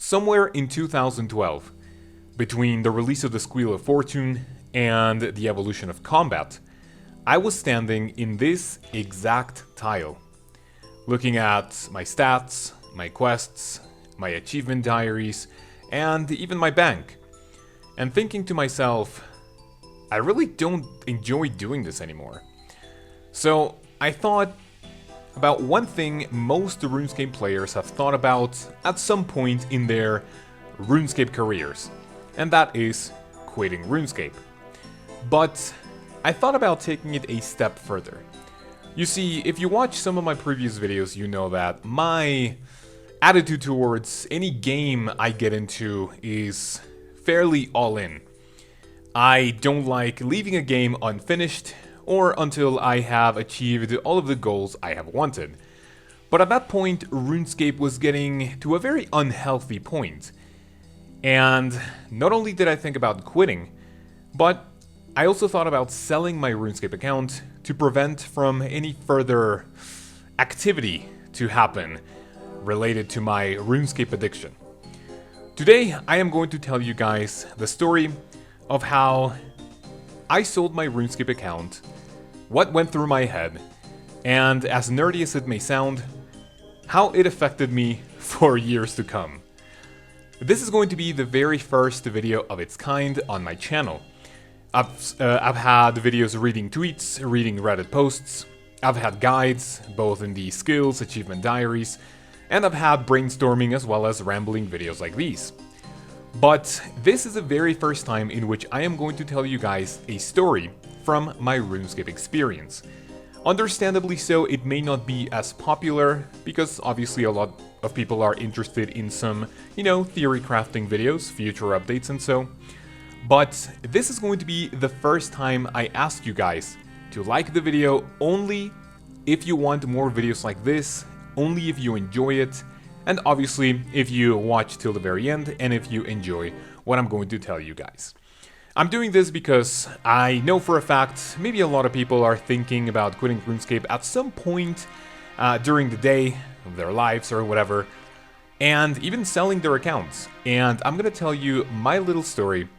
Somewhere in 2012, between the release of the Squeal of Fortune and the evolution of combat, I was standing in this exact tile, looking at my stats, my quests, my achievement diaries, and even my bank, and thinking to myself, I really don't enjoy doing this anymore. So I thought about one thing most RuneScape players have thought about at some point in their RuneScape careers, and that is quitting RuneScape. But I thought about taking it a step further. You see, if you watch some of my previous videos, you know that my attitude towards any game I get into is fairly all in. I don't like leaving a game unfinished or until I have achieved all of the goals I have wanted. But at that point, RuneScape was getting to a very unhealthy point. And not only did I think about quitting, but I also thought about selling my RuneScape account to prevent from any further activity to happen related to my RuneScape addiction. Today, I am going to tell you guys the story of how I sold my RuneScape account, what went through my head, and as nerdy as it may sound, how it affected me for years to come. This is going to be the very first video of its kind on my channel. I've had videos reading tweets, reading Reddit posts, I've had guides, both in the skills, achievement diaries, and I've had brainstorming as well as rambling videos like these. But this is the very first time in which I am going to tell you guys a story from my RuneScape experience. Understandably so, it may not be as popular, because obviously a lot of people are interested in some, theory crafting videos, future updates and so. But this is going to be the first time I ask you guys to like the video only if you want more videos like this, only if you enjoy it, and obviously if you watch till the very end and if you enjoy what I'm going to tell you guys. I'm doing this because I know for a fact maybe a lot of people are thinking about quitting RuneScape at some point during the day of their lives or whatever, and even selling their accounts. And I'm gonna tell you my little story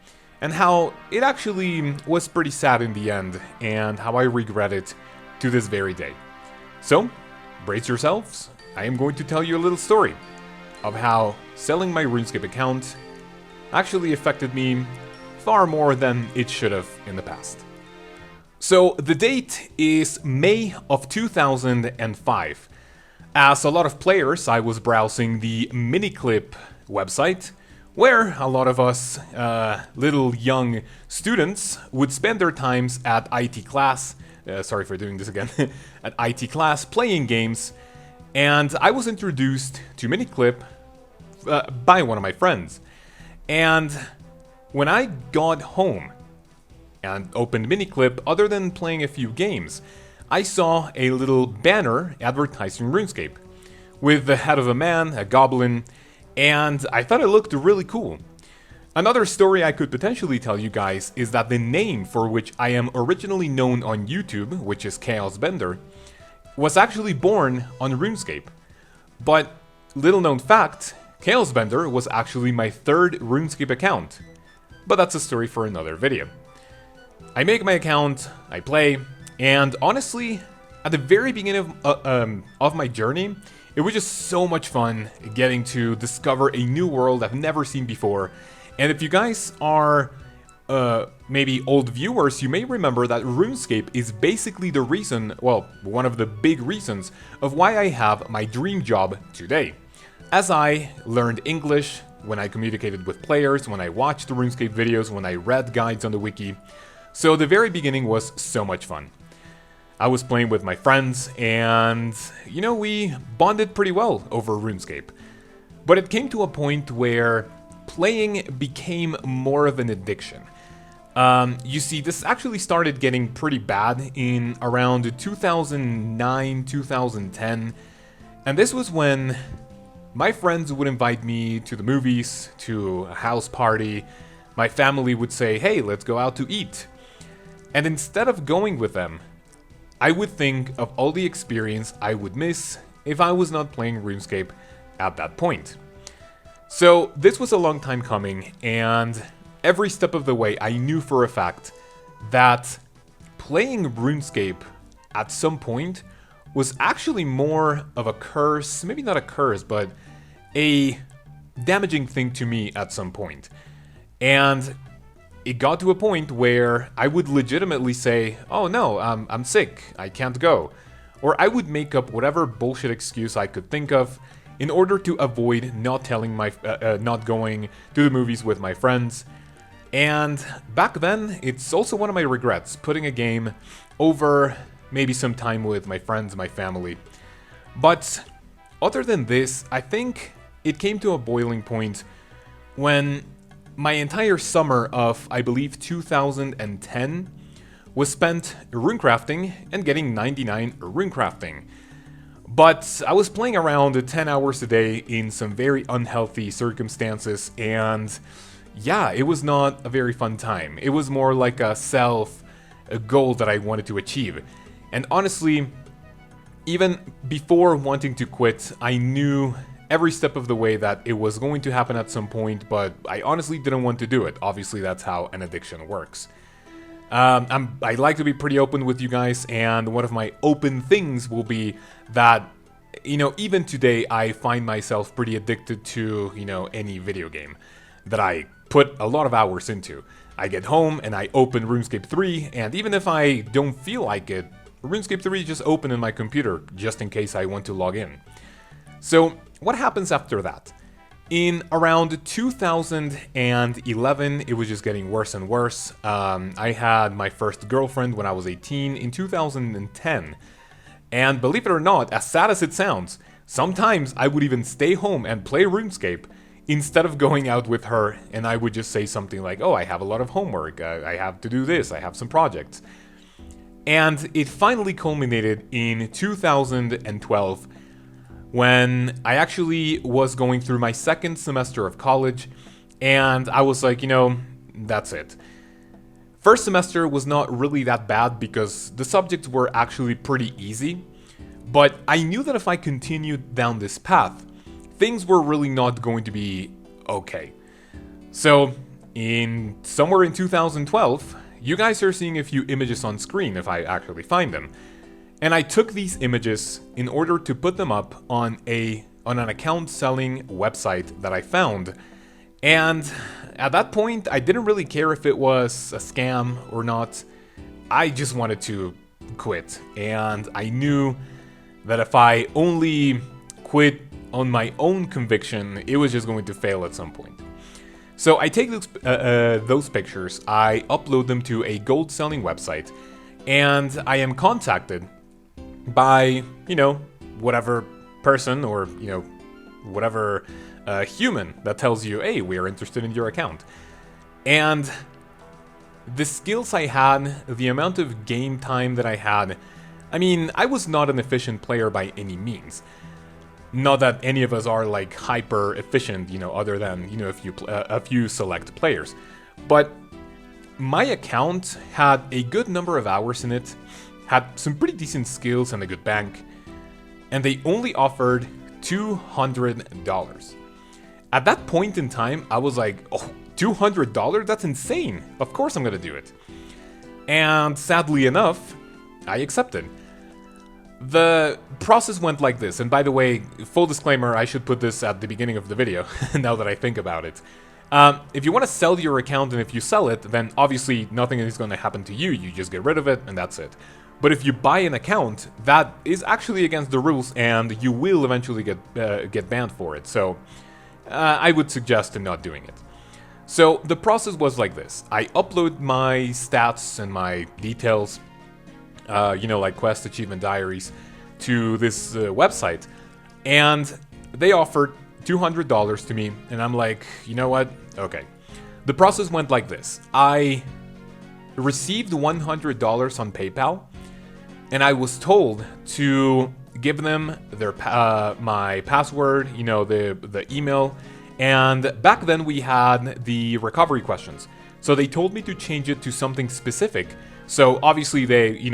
and how it actually was pretty sad in the end and how I regret it to this very day. So, brace yourselves, I am going to tell you a little story of how selling my RuneScape account actually affected me far more than it should have in the past. So the date is May of 2005. As a lot of players, I was browsing the Miniclip website, where a lot of us little young students would spend their times at IT class, sorry for doing this again, at IT class playing games, and I was introduced to Miniclip by one of my friends. And when I got home and opened Miniclip, other than playing a few games, I saw a little banner advertising RuneScape with the head of a man, a goblin, and I thought it looked really cool. Another story I could potentially tell you guys is that the name for which I am originally known on YouTube, which is Kaoz, was actually born on RuneScape. But little known fact, Kaoz was actually my third RuneScape account. But that's a story for another video. I make my account, I play, and honestly, at the very beginning of my journey, it was just so much fun getting to discover a new world I've never seen before. And if you guys are maybe old viewers, you may remember that RuneScape is basically the reason, well, one of the big reasons of why I have my dream job today. As I learned English, when I communicated with players, when I watched the RuneScape videos, when I read guides on the wiki. So the very beginning was so much fun. I was playing with my friends and, we bonded pretty well over RuneScape. But it came to a point where playing became more of an addiction. You see, this actually started getting pretty bad in around 2009, 2010. And this was when my friends would invite me to the movies, to a house party. My family would say, hey, let's go out to eat. And instead of going with them, I would think of all the experience I would miss if I was not playing RuneScape at that point. So this was a long time coming, and every step of the way I knew for a fact that playing RuneScape at some point was actually more of a curse, maybe not a curse, but a damaging thing to me at some point. And it got to a point where I would legitimately say, oh no, I'm sick, I can't go. Or I would make up whatever bullshit excuse I could think of in order to avoid not going to the movies with my friends. And back then, it's also one of my regrets, putting a game over maybe some time with my friends, my family. But other than this, I think it came to a boiling point when my entire summer of, I believe, 2010 was spent runecrafting and getting 99 runecrafting. But I was playing around 10 hours a day in some very unhealthy circumstances, and yeah, it was not a very fun time. It was more like a goal that I wanted to achieve. And honestly, even before wanting to quit, I knew every step of the way that it was going to happen at some point, but I honestly didn't want to do it. Obviously, that's how an addiction works. I like to be pretty open with you guys, and one of my open things will be that, even today I find myself pretty addicted to, any video game that I put a lot of hours into. I get home and I open RuneScape 3, and even if I don't feel like it, RuneScape 3 is just open in my computer, just in case I want to log in. So, what happens after that? In around 2011, it was just getting worse and worse. I had my first girlfriend when I was 18 in 2010. And believe it or not, as sad as it sounds, sometimes I would even stay home and play RuneScape instead of going out with her, and I would just say something like, oh, I have a lot of homework, I have to do this, I have some projects. And it finally culminated in 2012 when I actually was going through my second semester of college, and I was like, that's it. First semester was not really that bad because the subjects were actually pretty easy, but I knew that if I continued down this path, things were really not going to be okay. So, somewhere in 2012, you guys are seeing a few images on screen if I actually find them. And I took these images in order to put them up on an account selling website that I found. And at that point, I didn't really care if it was a scam or not. I just wanted to quit. And I knew that if I only quit on my own conviction, it was just going to fail at some point. So I take those pictures, I upload them to a gold selling website, and I am contacted by, whatever person or, whatever human that tells you, hey, we're interested in your account. And the skills I had, the amount of game time that I had, I was not an efficient player by any means. Not that any of us are like hyper efficient, other than, a few select players. But my account had a good number of hours in it, had some pretty decent skills and a good bank, and they only offered $200. At that point in time, I was like, oh, $200? That's insane. Of course I'm gonna do it. And sadly enough, I accepted. The process went like this, and by the way, full disclaimer, I should put this at the beginning of the video, now that I think about it. If you want to sell your account, and if you sell it, then obviously nothing is going to happen to you, you just get rid of it, and that's it. But if you buy an account, that is actually against the rules, and you will eventually get banned for it, so I would suggest not doing it. So the process was like this. I upload my stats and my details, like quest achievement diaries, to this website, and they offered $200 to me, and I'm like, you know what? Okay. The process went like this. I received $100 on PayPal, and I was told to give them their my password, the email, and back then we had the recovery questions. So they told me to change it to something specific. So obviously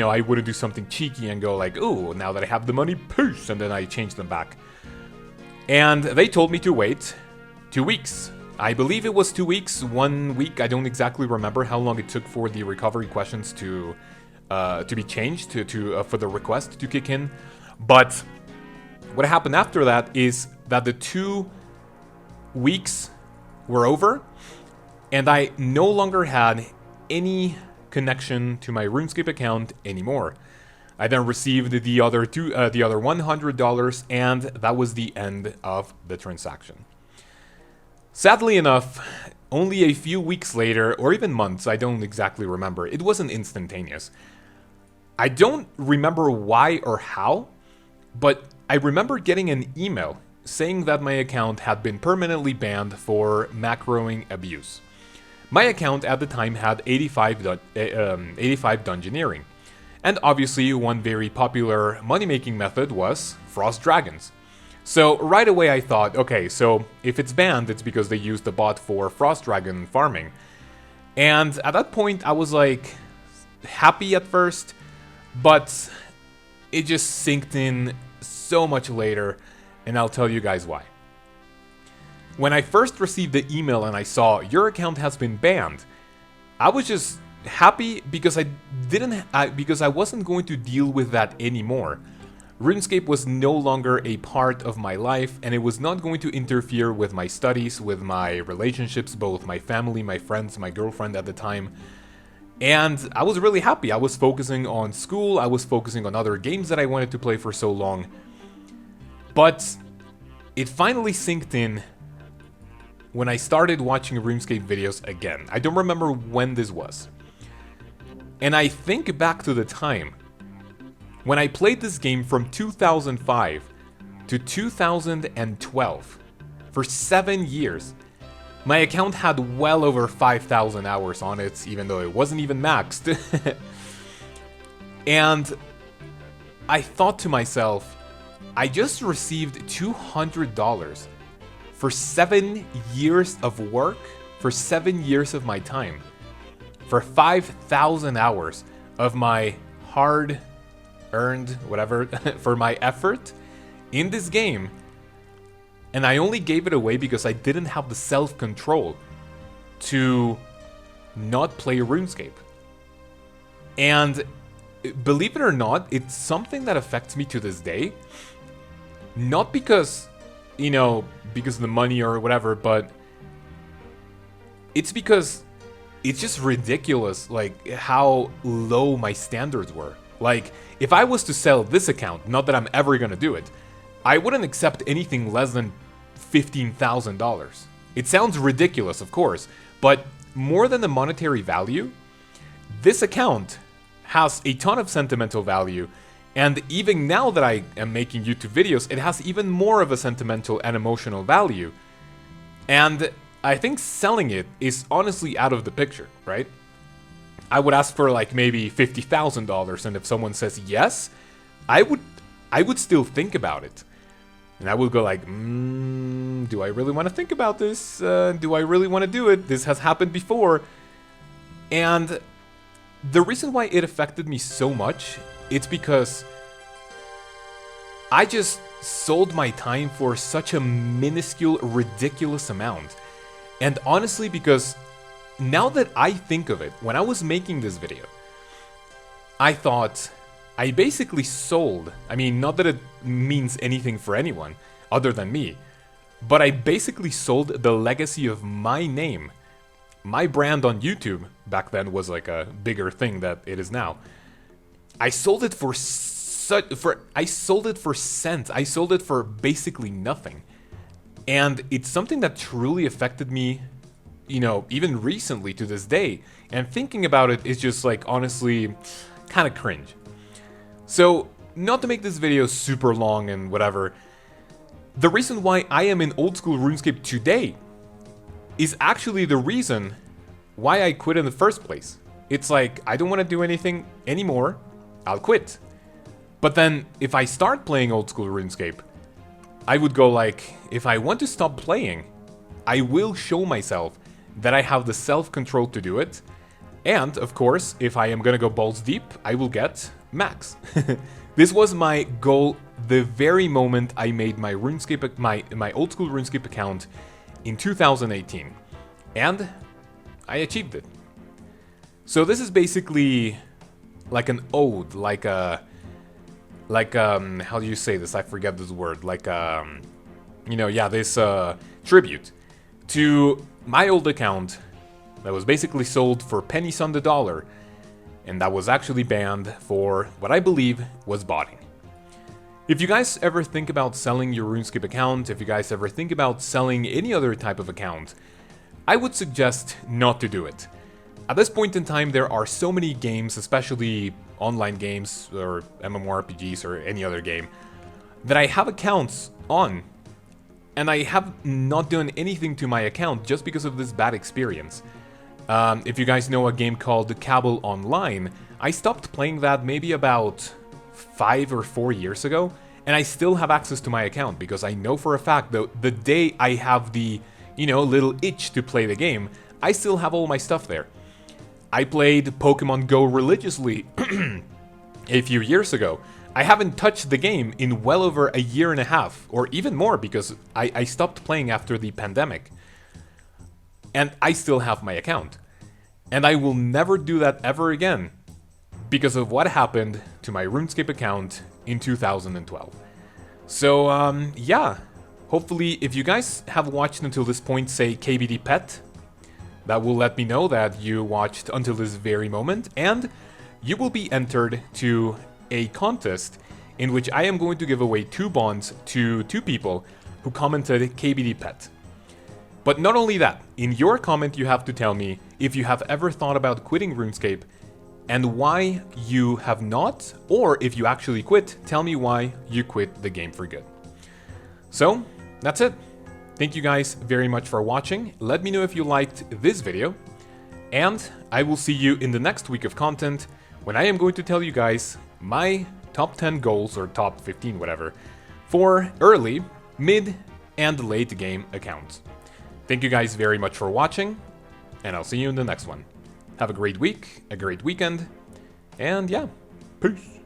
I wouldn't do something cheeky and go like, ooh, now that I have the money, peace, and then I change them back. And they told me to wait 2 weeks. I believe it was 2 weeks, 1 week. I don't exactly remember how long it took for the recovery questions to be changed, for the request to kick in. But what happened after that is that the 2 weeks were over, and I no longer had any connection to my RuneScape account anymore. I then received the other $100, and that was the end of the transaction. Sadly enough, only a few weeks later, or even months, I don't exactly remember, it wasn't instantaneous. I don't remember why or how, but I remember getting an email saying that my account had been permanently banned for macroing abuse. My account at the time had 85 dungeoneering, and obviously one very popular money-making method was Frost Dragons. So right away I thought, okay, so if it's banned, it's because they used the bot for Frost Dragon farming. And at that point I was like, happy at first, but it just sinked in so much later, and I'll tell you guys why. When I first received the email and I saw your account has been banned, I was just happy because I wasn't going to deal with that anymore. RuneScape was no longer a part of my life, and it was not going to interfere with my studies, with my relationships, both my family, my friends, my girlfriend at the time. And I was really happy. I was focusing on school, I was focusing on other games that I wanted to play for so long. But it finally sinked in when I started watching RuneScape videos again. I don't remember when this was. And I think back to the time when I played this game from 2005 to 2012, for 7 years. My account had well over 5,000 hours on it, even though it wasn't even maxed. And I thought to myself, I just received $200 for 7 years of work, for 7 years of my time, for 5,000 hours of my hard-earned, whatever, for my effort in this game. And I only gave it away because I didn't have the self-control to not play RuneScape. And believe it or not, it's something that affects me to this day. Not because, because of the money or whatever, but it's because it's just ridiculous, like, how low my standards were. Like, if I was to sell this account, not that I'm ever gonna do it, I wouldn't accept anything less than $15,000. It sounds ridiculous, of course, but more than the monetary value, this account has a ton of sentimental value, and even now that I am making YouTube videos, it has even more of a sentimental and emotional value. And I think selling it is honestly out of the picture, right? I would ask for like maybe $50,000, and if someone says yes, I would still think about it. And I would go like, do I really want to think about this? Do I really want to do it? This has happened before. And the reason why it affected me so much, it's because I just sold my time for such a minuscule, ridiculous amount. And honestly, because now that I think of it, when I was making this video, I thought I basically sold, I mean, not that it means anything for anyone other than me, but I basically sold the legacy of my name. My brand on YouTube back then was like a bigger thing that it is now. I sold it for I sold it for cents. I sold it for basically nothing. And it's something that truly affected me, even recently to this day. And thinking about it is just like, honestly, kind of cringe. So, not to make this video super long and whatever, the reason why I am in old school RuneScape today is actually the reason why I quit in the first place. It's like, I don't want to do anything anymore, I'll quit. But then, if I start playing old school RuneScape, I would go like, if I want to stop playing, I will show myself that I have the self-control to do it. And, of course, if I am gonna go balls deep, I will get max. This was my goal the very moment I made my RuneScape, my old school RuneScape account in 2018, and I achieved it. So this is basically like an ode, like how do you say this? I forget this word. Like this tribute to my old account that was basically sold for pennies on the dollar, and that was actually banned for what I believe was botting. If you guys ever think about selling your RuneScape account, if you guys ever think about selling any other type of account, I would suggest not to do it. At this point in time, there are so many games, especially online games or MMORPGs or any other game, that I have accounts on, and I have not done anything to my account just because of this bad experience. If you guys know a game called Kaoz Online, I stopped playing that maybe about 5 or 4 years ago, and I still have access to my account because I know for a fact that the day I have the, little itch to play the game, I still have all my stuff there. I played Pokemon Go religiously a few years ago. I haven't touched the game in well over a year and a half, or even more, because I stopped playing after the pandemic. And I still have my account. And I will never do that ever again, because of what happened to my RuneScape account in 2012. So, yeah. Hopefully, if you guys have watched until this point, say KBD Pet, that will let me know that you watched until this very moment, and you will be entered to a contest in which I am going to give away 2 bonds to 2 people who commented KBD Pet. But not only that, in your comment you have to tell me if you have ever thought about quitting RuneScape and why you have not, or if you actually quit, tell me why you quit the game for good. So, that's it. Thank you guys very much for watching. Let me know if you liked this video, and I will see you in the next week of content when I am going to tell you guys my top 10 goals, or top 15, whatever, for early, mid, and late game accounts. Thank you guys very much for watching, and I'll see you in the next one. Have a great week, a great weekend, and yeah, peace!